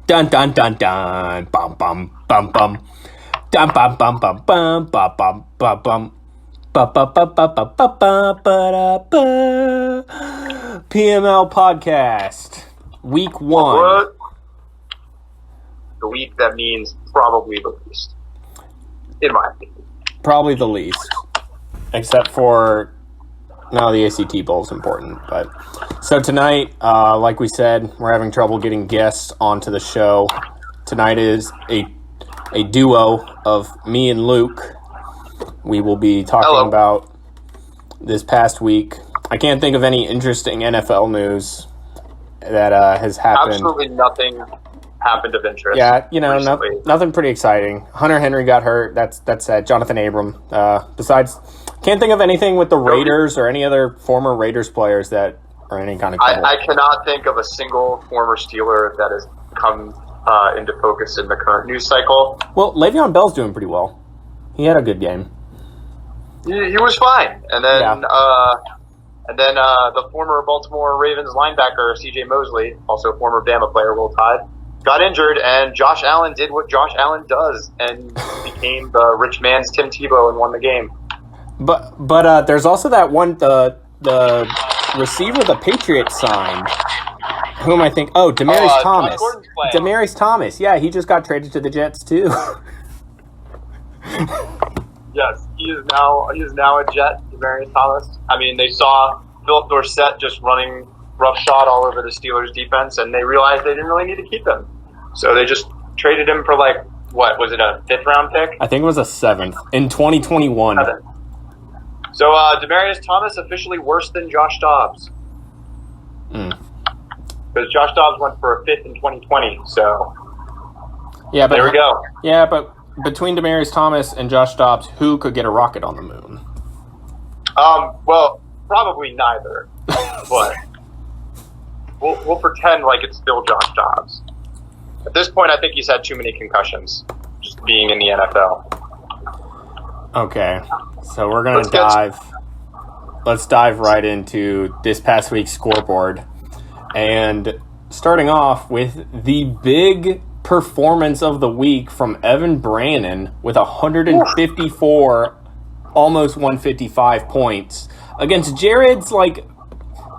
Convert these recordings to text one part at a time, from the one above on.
Dun dun dun dun. Bum bum bum bum. Dum bum bum bum bum bum bum bum bum. Ba ba ba ba ba ba ba ba ba. PML podcast, week 1. What? The week that means probably the least, in my opinion. Probably the least, except for the ACT Bowl is important. But so tonight, like we said, we're having trouble getting guests onto the show. Tonight is a duo of me and Luke. We will be talking about this past week. I can't think of any interesting NFL news that has happened. Absolutely nothing happened of interest. Yeah, nothing pretty exciting. Hunter Henry got hurt. That's sad. Jonathan Abram. Besides, can't think of anything with the Raiders or any other former Raiders players that are any kind of trouble. I cannot think of a single former Steeler that has come into focus in the current news cycle. Well, Le'Veon Bell's doing pretty well. He had a good game. He was fine, and then the former Baltimore Ravens linebacker C.J. Mosley, also a former Bama player, Roll Tide, got injured, and Josh Allen did what Josh Allen does and became the rich man's Tim Tebow and won the game. But there's also that one the receiver the Patriots signed, whom I think Demaryius Thomas. Demaryius Thomas, yeah, he just got traded to the Jets too. Yes, he is now a Jet, Demaryius Thomas. I mean, they saw Philip Dorsett just running roughshod all over the Steelers' defense, and they realized they didn't really need to keep him. So they just traded him for, what, was it a 5th-round pick? I think it was a 7th in 2021. 7th. So Demaryius Thomas officially worse than Josh Dobbs. Because Josh Dobbs went for a 5th in 2020, so yeah, but there we go. Yeah, but between Demaryius Thomas and Josh Dobbs, who could get a rocket on the moon? Well, probably neither. But we'll pretend like it's still Josh Dobbs. At this point, I think he's had too many concussions, just being in the NFL. Okay, so we're gonna Let's dive right into this past week's scoreboard, and starting off with the big performance of the week from Evan Brannon with 154, almost 155 points against Jared's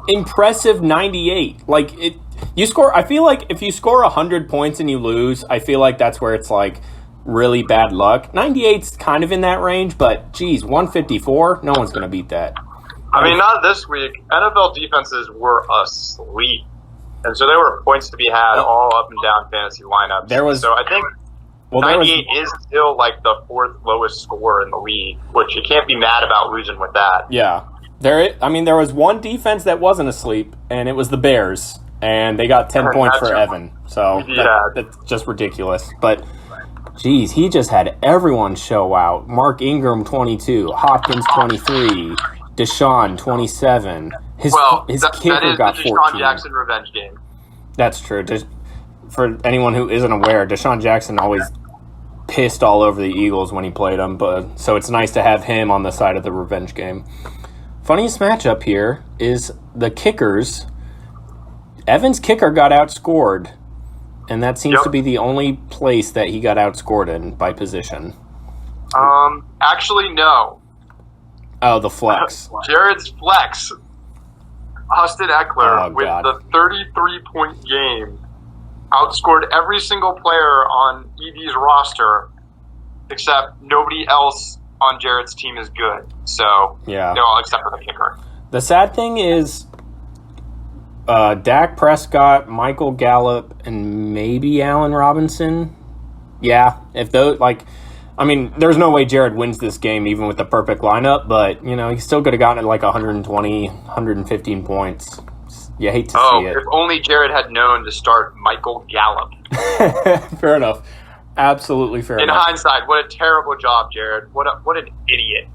impressive 98. I feel like if you score 100 points and you lose, I feel like that's where it's really bad luck. 98's kind of in that range, but geez, 154, no one's gonna beat that. I mean, not this week. NFL defenses were asleep. And so there were points to be had all up and down fantasy lineups. So I think 98 is still the 4th lowest score in the league, which you can't be mad about losing with that. Yeah. There was one defense that wasn't asleep, and it was the Bears, and they got 10 points for Evan. So that's just ridiculous. But, geez, he just had everyone show out. Mark Ingram, 22. Hopkins, 23. Deshaun, 27. His kicker got 14. Deshaun Jackson revenge game. That's true. Just for anyone who isn't aware, Deshaun Jackson always pissed all over the Eagles when he played them, so it's nice to have him on the side of the revenge game. Funniest matchup here is the kickers. Evan's kicker got outscored, and that seems to be the only place that he got outscored in by position. Actually, no. Oh, the flex. Jared's flex. Austin Eckler, with the 33-point game, outscored every single player on EV's roster, except nobody else on Jared's team is good. So, except for the kicker. The sad thing is Dak Prescott, Michael Gallup, and maybe Allen Robinson. Yeah, if those, there's no way Jared wins this game even with the perfect lineup, but, he still could have gotten 120, 115 points. You hate to see it. If only Jared had known to start Michael Gallup. Fair enough. Absolutely fair enough. In hindsight, what a terrible job, Jared. What an idiot.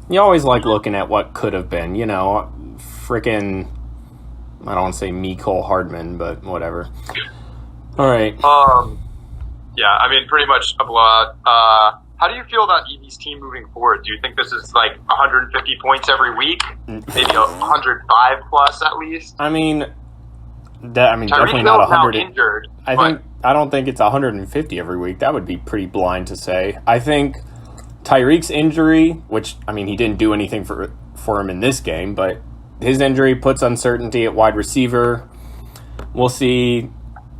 You always like looking at what could have been, frickin', I don't want to say Mecole Hardman, but whatever. All right. Yeah, I mean, pretty much a blowout. How do you feel about EV's team moving forward? Do you think this is 150 points every week? Maybe 105 plus at least? Definitely not 100. Injured, I think I don't think it's 150 every week. That would be pretty blind to say. I think Tyreek's injury, which, I mean, he didn't do anything for him in this game, but his injury puts uncertainty at wide receiver. We'll see.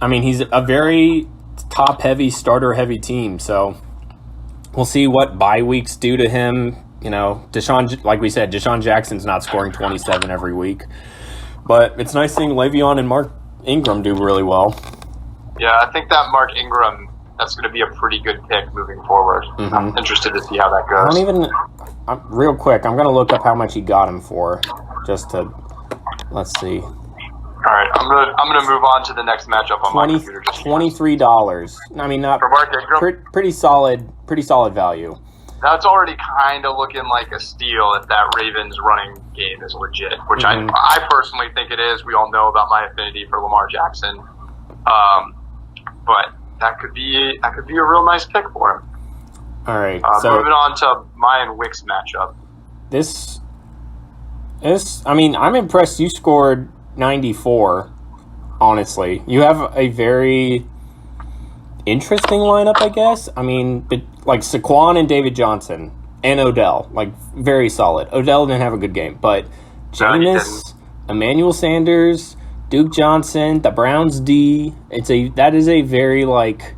I mean, he's a very top-heavy, starter-heavy team, so we'll see what bye weeks do to him. You know, like we said, Deshaun Jackson's not scoring 27 every week. But it's nice seeing Le'Veon and Mark Ingram do really well. Yeah, I think that Mark Ingram, that's going to be a pretty good pick moving forward. Mm-hmm. I'm interested to see how that goes. Real quick, I'm going to look up how much he got him for, just to, let's see. All right, I'm gonna move on to the next matchup on my computer. $23. I mean, not for Mark Ingram. Pretty solid value. That's already kind of looking like a steal if that Ravens running game is legit, which I personally think it is. We all know about my affinity for Lamar Jackson, but that could be a real nice pick for him. All right, so moving on to my and Wick's matchup. This, I mean, I'm impressed. You scored 94. Honestly, you have a very interesting lineup, I guess. I mean, like Saquon and David Johnson and Odell, like very solid. Odell didn't have a good game, but Jameis, Emmanuel Sanders, Duke Johnson, the Browns D. That is a very, like,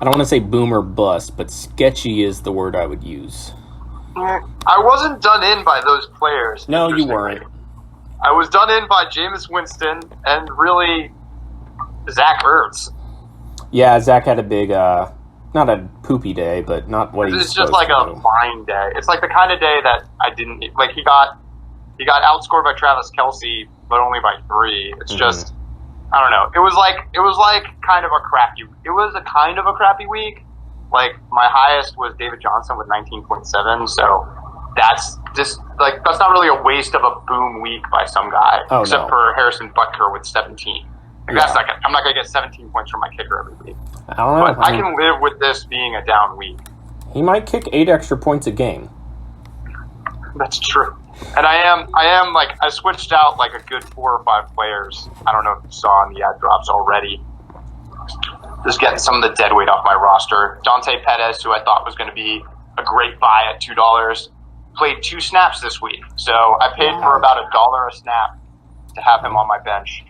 I don't want to say boom or bust, but sketchy is the word I would use. I wasn't done in by those players. No, you weren't. I was done in by Jameis Winston and really Zach Ertz. Yeah, Zach had a big, not a poopy day, but not what he's supposed to do. It's just like a fine day. It's like the kind of day that I didn't, like, he got outscored by Travis Kelce, but only by 3. It's just, I don't know. It was kind of a crappy week. Like, my highest was David Johnson with 19.7, so that's just, like, that's not really a waste of a boom week by some guy, except for Harrison Butker with 17. Like, that's not I'm not going to get 17 points from my kicker every week. I don't know. But I can live with this being a down week. He might kick 8 extra points a game. That's true. And I switched out like a good 4 or 5 players. I don't know if you saw in the ad drops already. Just getting some of the dead weight off my roster. Dante Pettis, who I thought was going to be a great buy at $2, played 2 snaps this week. So I paid for about $1 a snap to have him on my bench.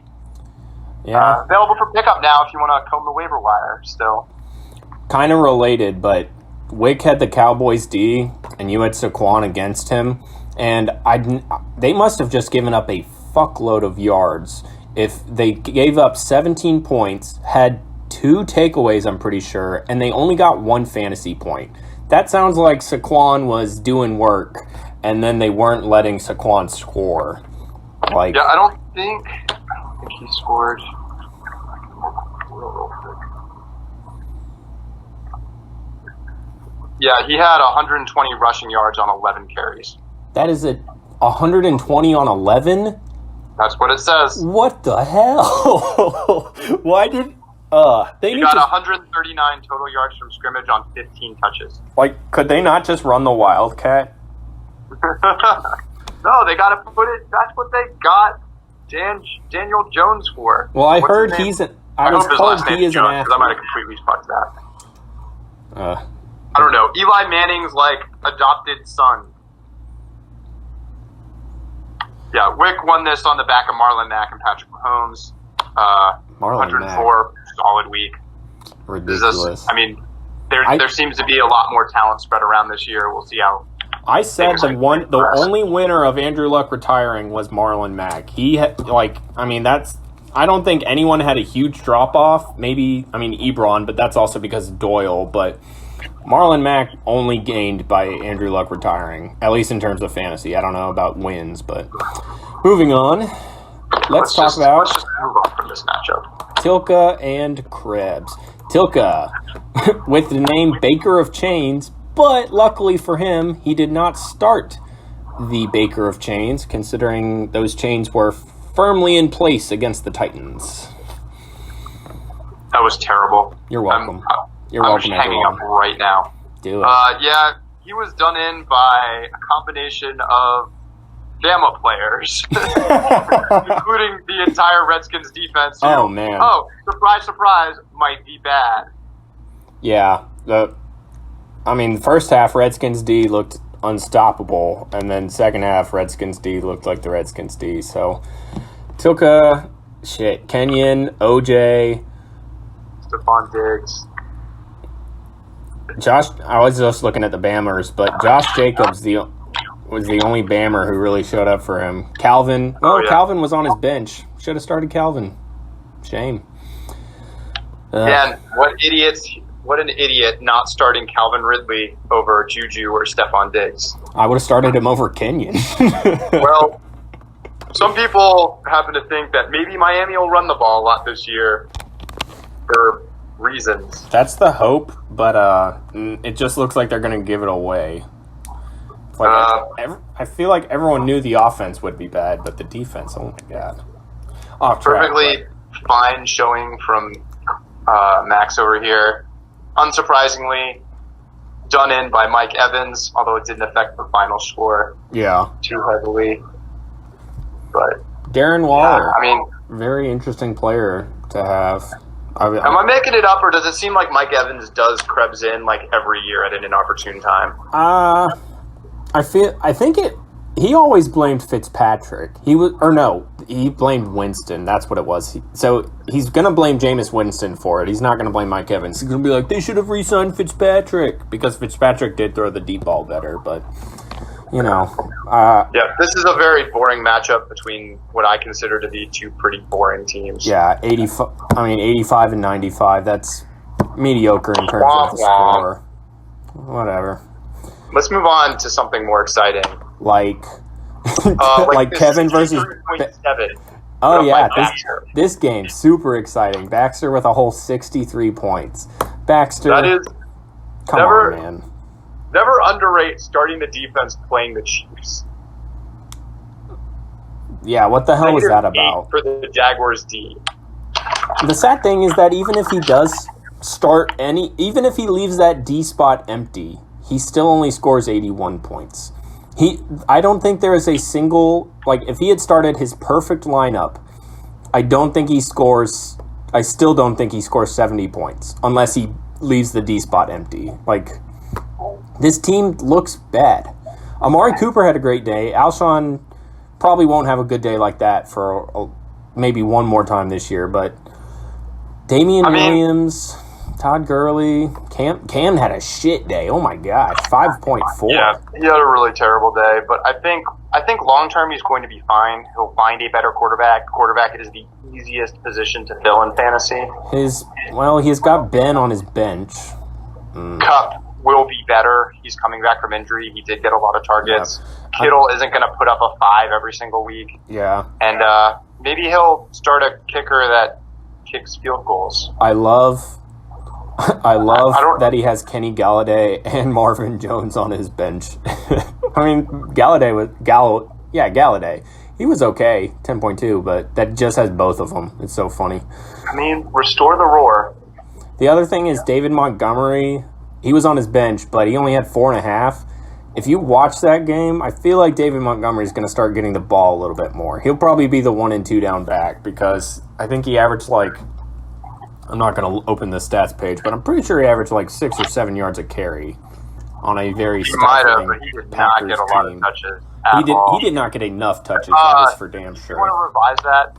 Yeah. Available for pickup now if you want to comb the waiver wire still. Kind of related, but Wick had the Cowboys D, and you had Saquon against him, and they must have just given up a fuckload of yards. If they gave up 17 points, had 2 takeaways, I'm pretty sure, and they only got 1 fantasy point. That sounds like Saquon was doing work, and then they weren't letting Saquon score. Like, yeah, I don't think he scored. Yeah, he had 120 rushing yards on 11 carries. That is 120 on 11? That's what it says. What the hell? Why did... He got 139 total yards from scrimmage on 15 touches. Like, could they not just run the Wildcat? No, they got to put it... That's what they got Daniel Jones for. Well, I heard he's an... I was told he is an athlete. I might have completely fucked that. I don't know. Eli Manning's, like, adopted son. Yeah, Wick won this on the back of Marlon Mack and Patrick Mahomes. 104, solid week. Ridiculous. There seems to be a lot more talent spread around this year. We'll see how... I said the only winner of Andrew Luck retiring was Marlon Mack. He had, that's... I don't think anyone had a huge drop-off. Maybe, Ebron, but that's also because of Doyle. But Marlon Mack only gained by Andrew Luck retiring, at least in terms of fantasy. I don't know about wins, but moving on. Let's just move on from this matchup. Tilka and Krebs. Tilka, with the name Baker of Chains, but luckily for him, he did not start the Baker of Chains, considering those chains were firmly in place against the Titans. That was terrible. You're welcome. I'm just hanging up right now. Do it. Yeah, he was done in by a combination of Bama players, including the entire Redskins defense. Who, oh, man. Oh, surprise, surprise, might be bad. Yeah. The first half, Redskins D looked unstoppable, and then second half, Redskins D looked like the Redskins D. So, took Kenyon, OJ, Stephon Diggs. Josh, I was just looking at the Bammers, but Josh Jacobs was the only Bammer who really showed up for him. Calvin, Calvin was on his bench. Should have started Calvin. Shame. Man, what an idiot not starting Calvin Ridley over Juju or Stephon Diggs. I would have started him over Kenyon. Well, some people happen to think that maybe Miami will run the ball a lot this year for reasons. That's the hope, but it just looks like they're going to give it away. Like I feel like everyone knew the offense would be bad, but the defense, oh my god. Off track. Perfectly fine showing from Max over here. Unsurprisingly, done in by Mike Evans, although it didn't affect the final score too heavily. But Darren Waller, yeah, very interesting player to have. Am I making it up, or does it seem like Mike Evans does krebs in like every year at an inopportune time? I think he always blamed Fitzpatrick. He blamed Winston. That's what it was. So he's going to blame Jameis Winston for it. He's not going to blame Mike Evans. He's going to be like, they should have re-signed Fitzpatrick, because Fitzpatrick did throw the deep ball better, but this is a very boring matchup between what I consider to be two pretty boring teams. Yeah, 85 and 95. That's mediocre in terms of the score. Whatever. Let's move on to something more exciting. Like like Kevin versus... Oh, yeah. This game, super exciting. Baxter with a whole 63 points. Baxter... Come on, man. Never underrate starting the defense playing the Chiefs. Yeah, what the hell was that about? For the Jaguars D. The sad thing is that even if he does even if he leaves that D spot empty, he still only scores 81 points. I don't think there is a single, if he had started his perfect lineup, I still don't think he scores 70 points, unless he leaves the D spot empty. This team looks bad. Amari Cooper had a great day. Alshon probably won't have a good day like that for maybe one more time this year, but Damian Williams, Todd Gurley, Cam had a shit day. Oh my gosh, 5.4. Yeah, he had a really terrible day, but I think long term he's going to be fine. He'll find a better quarterback. Quarterback is the easiest position to fill in fantasy. He's got Ben on his bench. Kupp will be better. He's coming back from injury. He did get a lot of targets. Yeah. Kittle isn't going to put up a 5 every single week. Yeah. And maybe he'll start a kicker that kicks field goals. I love that he has Kenny Galladay and Marvin Jones on his bench. Galladay. He was okay, 10.2, but that just has both of them. It's so funny. Restore the roar. The other thing is David Montgomery. He was on his bench, but he only had 4.5. If you watch that game, I feel like David Montgomery is going to start getting the ball a little bit more. He'll probably be the 1 and 2 down back, because I think he averaged I'm not going to open the stats page, but I'm pretty sure he averaged 6 or 7 yards a carry on a very stuffing but he did not get a lot of touches. He did not get enough touches. That is for damn sure. You want to revise that?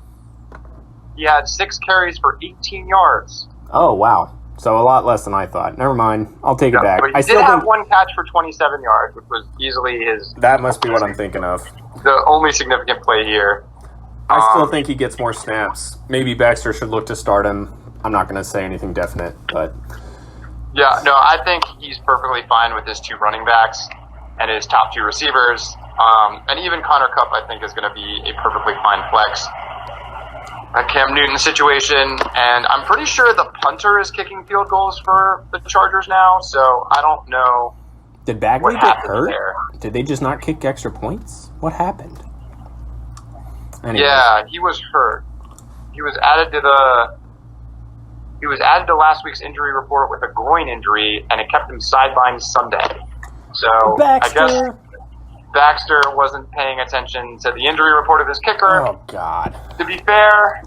He had 6 carries for 18 yards. Oh, wow. So a lot less than I thought. Never mind. I'll take it back. But he did have 1 catch for 27 yards, which was easily his... That must be what I'm thinking of. The only significant play here. I still think he gets more snaps. Maybe Baxter should look to start him. I'm not going to say anything definite, but... Yeah, no, I think he's perfectly fine with his 2 running backs and his top 2 receivers. And even Connor Kupp, I think, is going to be a perfectly fine flex. A Cam Newton situation, and I'm pretty sure the punter is kicking field goals for the Chargers now, so I don't know. Did Bagley get hurt? There. Did they just not kick extra points? What happened? Anyways. Yeah, he was hurt. He was added to last week's injury report with a groin injury, and it kept him sidelined Sunday. So Baxter. Baxter wasn't paying attention to the injury report of his kicker. Oh, God. To be fair,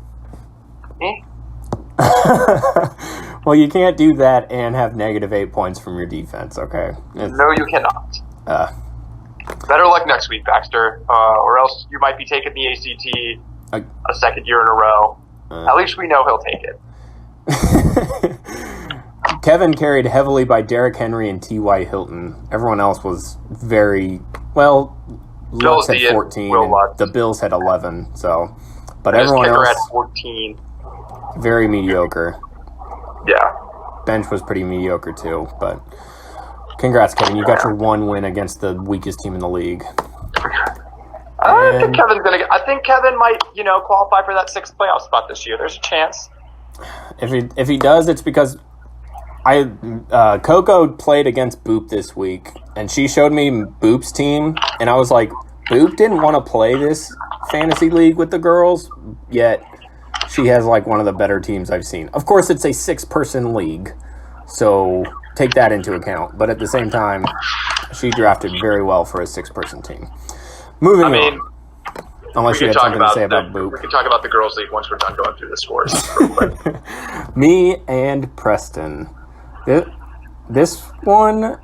well, you can't do that and have negative 8 points from your defense, okay? No, you cannot. Better luck next week, Baxter, or else you might be taking the ACT a second year in a row. At least we know he'll take it. Kevin carried heavily by Derrick Henry and T.Y. Hilton. Everyone else was very, well, Lutz had 14, and the Bills had 11, so. But and everyone else had 14. Very mediocre. Yeah. Bench was pretty mediocre, too, but congrats, Kevin. You got your one win against the weakest team in the league. I think Kevin might, qualify for that 6th playoff spot this year. There's a chance. If he does, it's because Coco played against Boop this week, and she showed me Boop's team, and I was like, Boop didn't want to play this fantasy league with the girls, yet she has like one of the better teams I've seen. Of course, it's a 6-person league, so take that into account. But at the same time, she drafted very well for a 6-person team. Moving on. Unless you had something to say about Boop. We can talk about the girls' league once we're done going through the scores. Me and Preston. This one,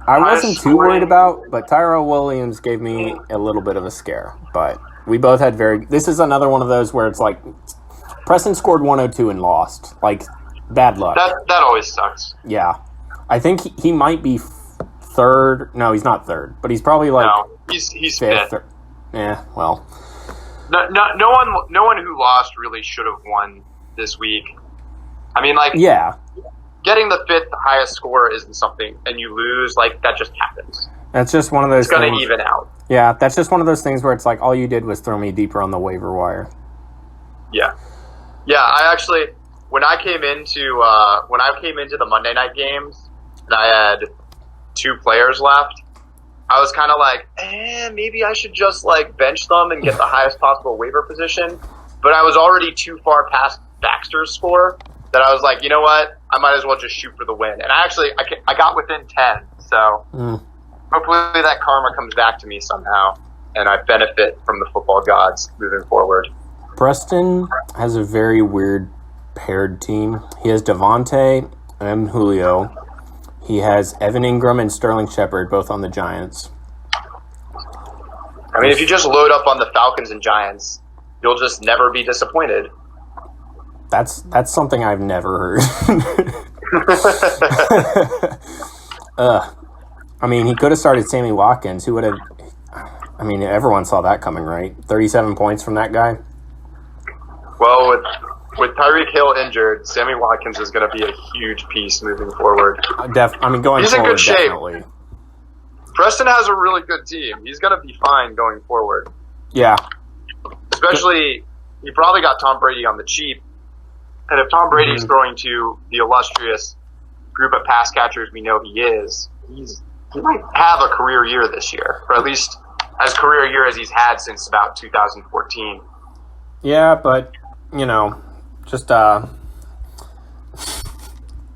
I wasn't too worried about, but Tyrell Williams gave me a little bit of a scare. But we both had this is another one of those where it's like, Preston scored 102 and lost. Like, bad luck. That always sucks. Yeah. I think he might be third. No, he's not third, but he's probably like he's fifth. Yeah, well. No one who lost really should have won this week. I mean, like, yeah, getting the 5th highest score isn't something, and you lose, like, that just happens. That's just one of those things. It's going to even out. Yeah, that's just one of those things where it's like, all you did was throw me deeper on the waiver wire. Yeah. Yeah, I actually, when I came into the Monday night games, and I had 2 players left, I was kind of like, maybe I should just, like, bench them and get the highest possible waiver position. But I was already too far past Baxter's score that I was like, you know what? I might as well just shoot for the win. And I got within 10. So hopefully that karma comes back to me somehow, and I benefit from the football gods moving forward. Preston has a very weird paired team. He has Devontae and Julio. He has Evan Ingram and Sterling Shepard, both on the Giants. I mean, if you just load up on the Falcons and Giants, you'll just never be disappointed. That's something I've never heard. I mean, he could have started Sammy Watkins. Who would have? I mean, everyone saw that coming, right? 37 points from that guy. Well, with Tyreek Hill injured, Sammy Watkins is going to be a huge piece moving forward. Going He's forward, in good shape. Definitely. Preston has a really good team. He's going to be fine going forward. Yeah. Especially, he probably got Tom Brady on the cheap. And if Tom Brady's throwing to the illustrious group of pass catchers we know he is, he might have a career year this year, or at least as career year as he's had since about 2014. Yeah, but, just, I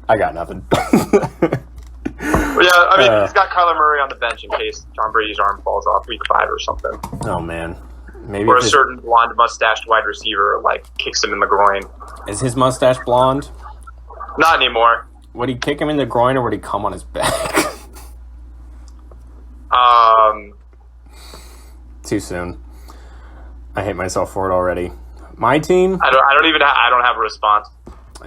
got nothing. Well, yeah, I mean, he's got Kyler Murray on the bench in case Tom Brady's arm falls off week 5 or something. Oh, man. Maybe or a certain blonde mustached wide receiver, kicks him in the groin. Is his mustache blonde? Not anymore. Would he kick him in the groin or would he come on his back? Too soon. I hate myself for it already. My team? I don't have a response.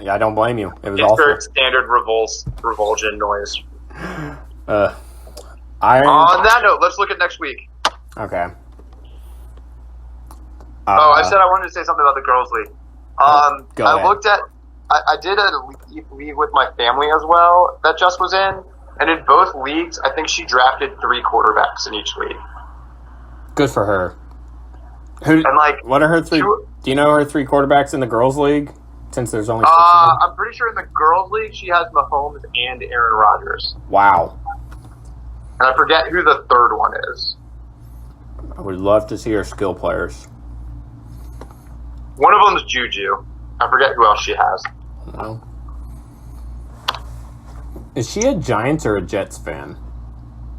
Yeah, I don't blame you. It was it's awful. Very standard revulsion noise. On that note, let's look at next week. Okay. I said I wanted to say something about the girls' league. Go ahead. I did a league with my family as well that Jess was in, and in both leagues, I think she drafted 3 quarterbacks in each league. Good for her. What are her 3? Do you know her 3 quarterbacks in the girls' league? Since there's only 6 of them? I'm pretty sure in the girls' league she has Mahomes and Aaron Rodgers. Wow. And I forget who the 3rd one is. I would love to see her skill players. One of them is Juju. I forget who else she has. No. Is she a Giants or a Jets fan?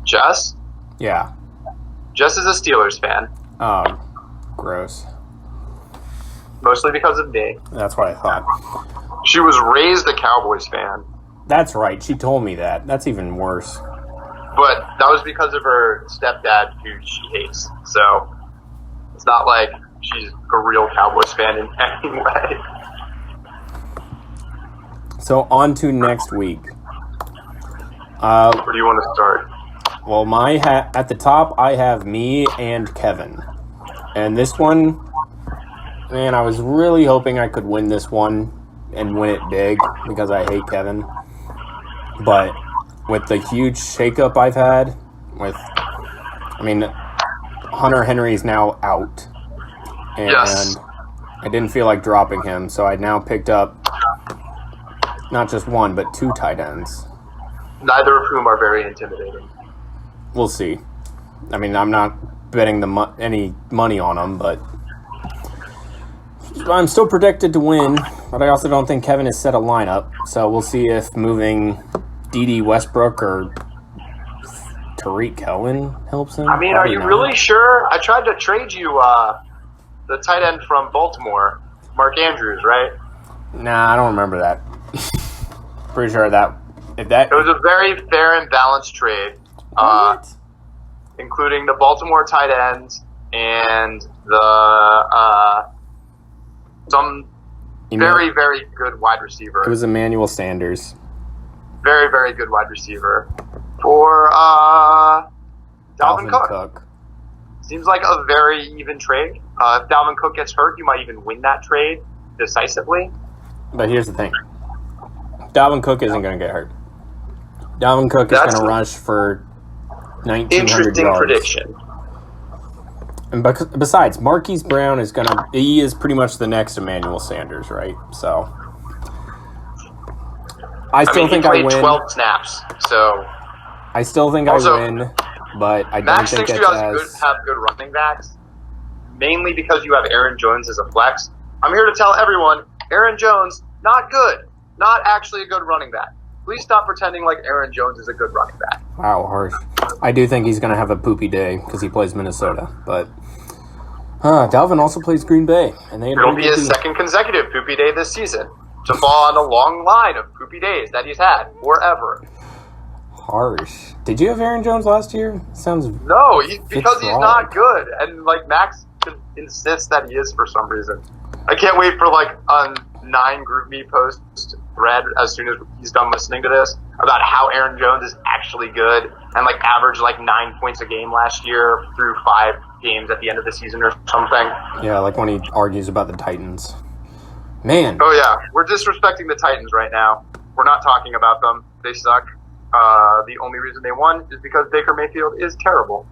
Jess? Yeah. Just as a Steelers fan. Oh, gross. Mostly because of me. That's what I thought. She was raised a Cowboys fan. That's right. She told me that. That's even worse. But that was because of her stepdad, who she hates. So it's not like she's a real Cowboys fan in any way. So on to next week. Where do you want to start? Well, at the top, I have me and Kevin. And this one, man, I was really hoping I could win this one and win it big because I hate Kevin. But with the huge shakeup I've had, Hunter Henry's now out. And yes. I didn't feel like dropping him, so I now picked up not just one, but 2 tight ends. Neither of whom are very intimidating. We'll see. I mean, I'm not betting any money on them, but I'm still predicted to win. But I also don't think Kevin has set a lineup, so we'll see if moving D.D. Westbrook or Tariq Cohen helps him. I mean, Probably are you not. really sure? I tried to trade you the tight end from Baltimore, Mark Andrews, right? Nah, I don't remember that. Pretty sure it was a very fair and balanced trade. Including the Baltimore tight ends and the some very, very good wide receiver. It was Emmanuel Sanders. Very, very good wide receiver for Dalvin Cook. Seems like a very even trade. If Dalvin Cook gets hurt, you might even win that trade decisively. But here's the thing. Dalvin Cook isn't going to get hurt. Dalvin Cook is going to rush for 1,900 interesting yards. Prediction. And besides, Marquise Brown he is pretty much the next Emmanuel Sanders, right? So I still think I win. 12 snaps, so I still think I win, but I don't think it's have good running backs, mainly because you have Aaron Jones as a flex. I'm here to tell everyone, Aaron Jones, not good. Not actually a good running back. Please stop pretending like Aaron Jones is a good running back. Wow, harsh. I do think he's going to have a poopy day because he plays Minnesota. But Dalvin also plays Green Bay. And it'll be his second consecutive poopy day this season to fall on a long line of poopy days that he's had forever. Harsh. Did you have Aaron Jones last year? No, because he's not good. And Max insists that he is for some reason. I can't wait for a 9 GroupMe post thread as soon as he's done listening to this about how Aaron Jones is actually good and averaged 9 points a game last year through 5 games at the end of the season or something. Yeah, when he argues about the Titans. Man. Oh yeah, we're disrespecting the Titans right now. We're not talking about them. They suck. The only reason they won is because Baker Mayfield is terrible.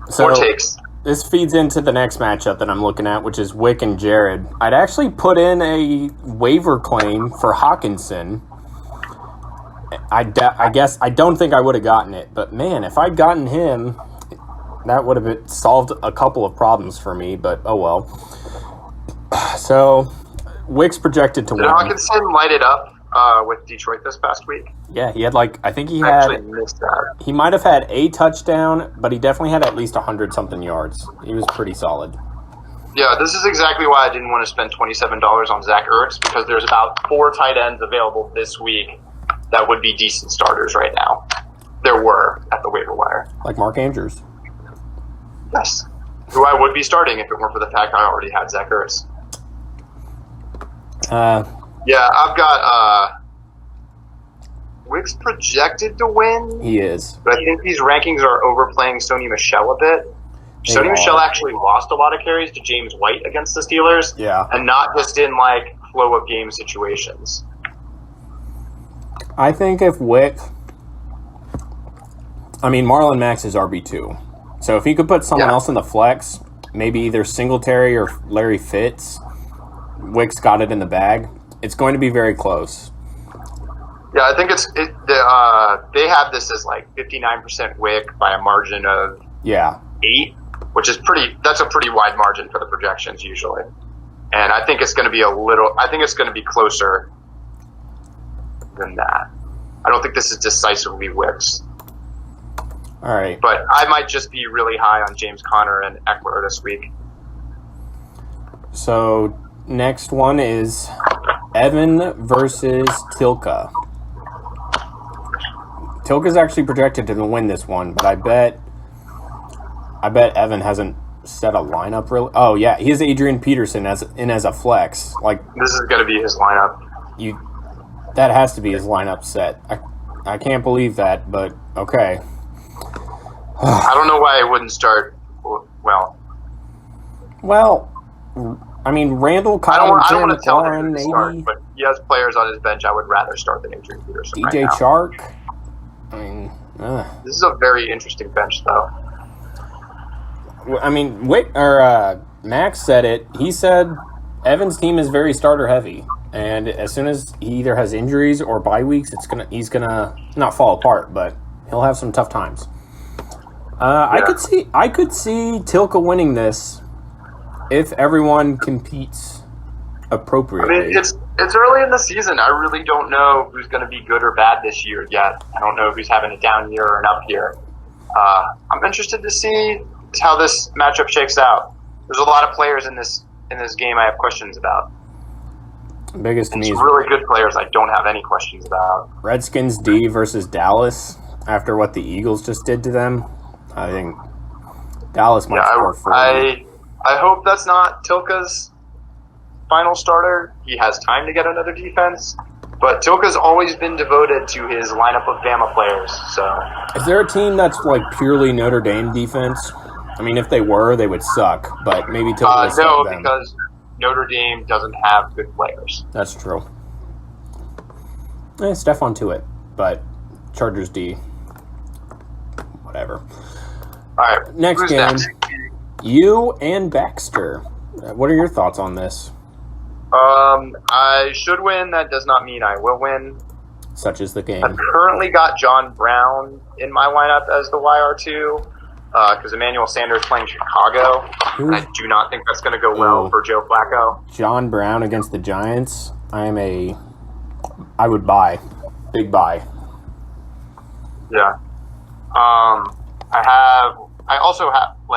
So, more takes. This feeds into the next matchup that I'm looking at, which is Wick and Jared. I'd actually put in a waiver claim for Hawkinson. I guess I don't think I would have gotten it, but man, if I'd gotten him, that would have solved a couple of problems for me, but oh well. So, Wick's projected to win. Did Hawkinson light it up with Detroit this past week? Yeah, he had I think he actually missed that. He might have had a touchdown, but he definitely had at least 100-something yards. He was pretty solid. Yeah, this is exactly why I didn't want to spend $27 on Zach Ertz, because there's about 4 tight ends available this week that would be decent starters right now. There were at the waiver wire. Like Mark Andrews. Yes. Who I would be starting if it weren't for the fact I already had Zach Ertz. Yeah, I've got Wick's projected to win. He is. But I think these rankings are overplaying Sony Michel a bit. Sony Michel actually lost a lot of carries to James White against the Steelers. Yeah. And not just in flow of game situations. I think if Wick... Marlon Max is RB2. So if he could put someone else in the flex, maybe either Singletary or Larry Fitz, Wick's got it in the bag. It's going to be very close. Yeah, I think they have this as 59% Wick by a margin of 8, which is that's a pretty wide margin for the projections usually. And I think it's going to be closer than that. I don't think this is decisively Wick's. All right. But I might just be really high on James Conner and Eckler this week. So next one is Evan versus Tilka. Tilka's actually projected to win this one, but I bet Evan hasn't set a lineup really. Oh yeah, he has Adrian Peterson as a flex. Like, this is going to be his lineup. That has to be his lineup set. I can't believe that, but okay. I don't know why I wouldn't start. Well, I mean, Randall Cobb, I don't want to tell him maybe. to start, but he has players on his bench I would rather start than Adrian Peterson. DJ Chark. I mean, this is a very interesting bench, though. I mean, Max said it. He said Evan's team is very starter heavy, and as soon as he either has injuries or bye weeks, he's gonna not fall apart, but he'll have some tough times. I could see Tilka winning this if everyone competes appropriately. I mean, it's early in the season. I really don't know who's going to be good or bad this year yet. I don't know who's having a down year or an up year. I'm interested to see how this matchup shakes out. There's a lot of players in this game I have questions about. Biggest to me is really good players I don't have any questions about. Redskins D versus Dallas after what the Eagles just did to them. I think Dallas might score 40. I hope that's not Tilka's final starter. He has time to get another defense. But Tilka's always been devoted to his lineup of Bama players. So, is there a team that's like purely Notre Dame defense? I mean, if they were, they would suck. But maybe Tilka will no, them. Because Notre Dame doesn't have good players. That's true. Stephon Tuitt, but Chargers D. Whatever. All right. Next game. Next? You and Baxter. What are your thoughts on this? I should win. That does not mean I will win. Such is the game. I've currently got John Brown in my lineup as the YR2 because Emmanuel Sanders playing Chicago. And I do not think that's going to go well for Joe Flacco. John Brown against the Giants. I would buy. Big buy. Yeah.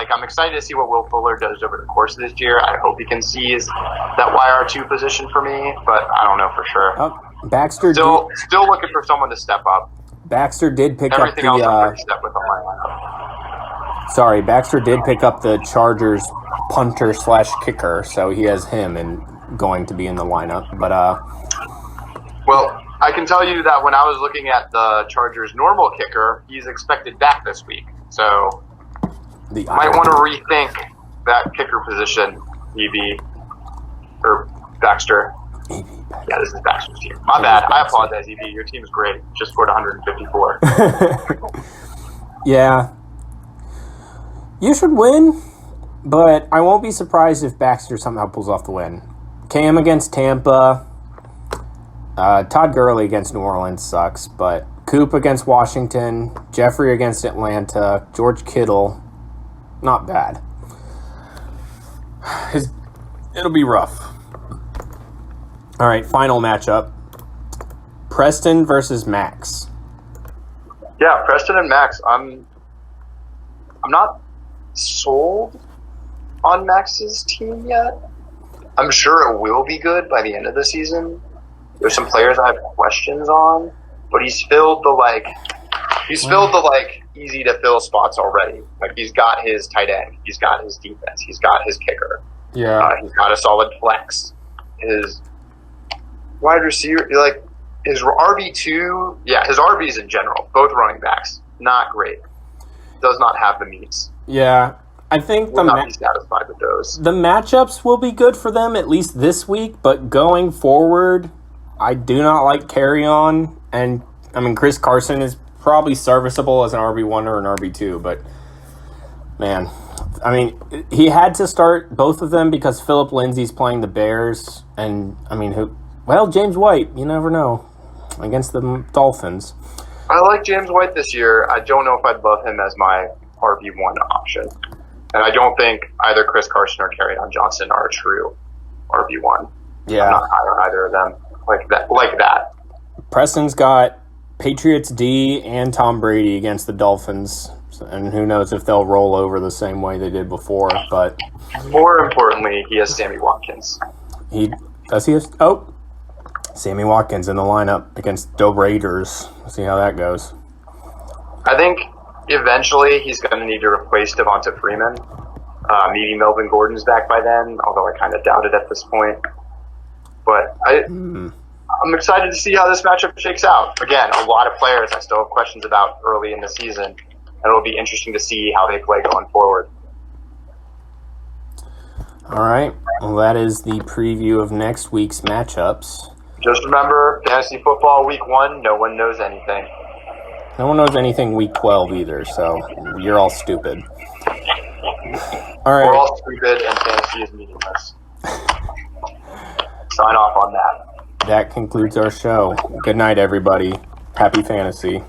I'm excited to see what Will Fuller does over the course of this year. I hope he can seize that YR2 position for me, but I don't know for sure. Baxter still looking for someone to step up. Baxter did pick Everything up the. Else I'm step with on my lineup. Sorry, Baxter did pick up the Chargers punter / kicker, so he has him and going to be in the lineup. But well, I can tell you that when I was looking at the Chargers' normal kicker, he's expected back this week. So you might want to rethink that kicker position, EV, or Baxter. Yeah, this is Baxter's team. My bad. I apologize, EV. Your team's great. Just scored 154. Yeah. You should win, but I won't be surprised if Baxter somehow pulls off the win. Cam against Tampa. Todd Gurley against New Orleans sucks, but Coop against Washington, Jeffrey against Atlanta, George Kittle, not bad. It'll be rough. All right, final matchup. Preston versus Max. Yeah, Preston and Max. I'm not sold on Max's team yet. I'm sure it will be good by the end of the season. There's some players I have questions on, but he's filled the easy to fill spots already. Like, he's got his tight end, he's got his defense, he's got his kicker. Yeah, he's got a solid flex. His wide receiver, his RB2, his RBs in general, both running backs, not great. Does not have the meats. Yeah, I think will not be satisfied with those. The matchups will be good for them at least this week, but going forward, I do not like carry on, and I mean Chris Carson is probably serviceable as an RB1 or an RB2, but man, I mean he had to start both of them because Phillip Lindsay's playing the Bears, and I mean James White, you never know, against the Dolphins. I like James White this year. I don't know if I'd love him as my RB1 option, and I don't think either Chris Carson or Kerryon Johnson are a true RB1. Yeah, I'm not high on either of them. Like that. Preston's got Patriots D and Tom Brady against the Dolphins, And who knows if they'll roll over the same way they did before, but... More importantly, he has Sammy Watkins. Sammy Watkins in the lineup against the Raiders. We'll see how that goes. I think eventually he's going to need to replace Devonta Freeman. Maybe Melvin Gordon's back by then, although I kind of doubt it at this point. But I'm excited to see how this matchup shakes out. Again, a lot of players I still have questions about early in the season, and it'll be interesting to see how they play going forward. All right. Well, that is the preview of next week's matchups. Just remember, fantasy football week 1, no one knows anything. No one knows anything week 12 either, so you're all stupid. All right. We're all stupid, and fantasy is meaningless. Sign off on that. That concludes our show. Good night, everybody. Happy fantasy.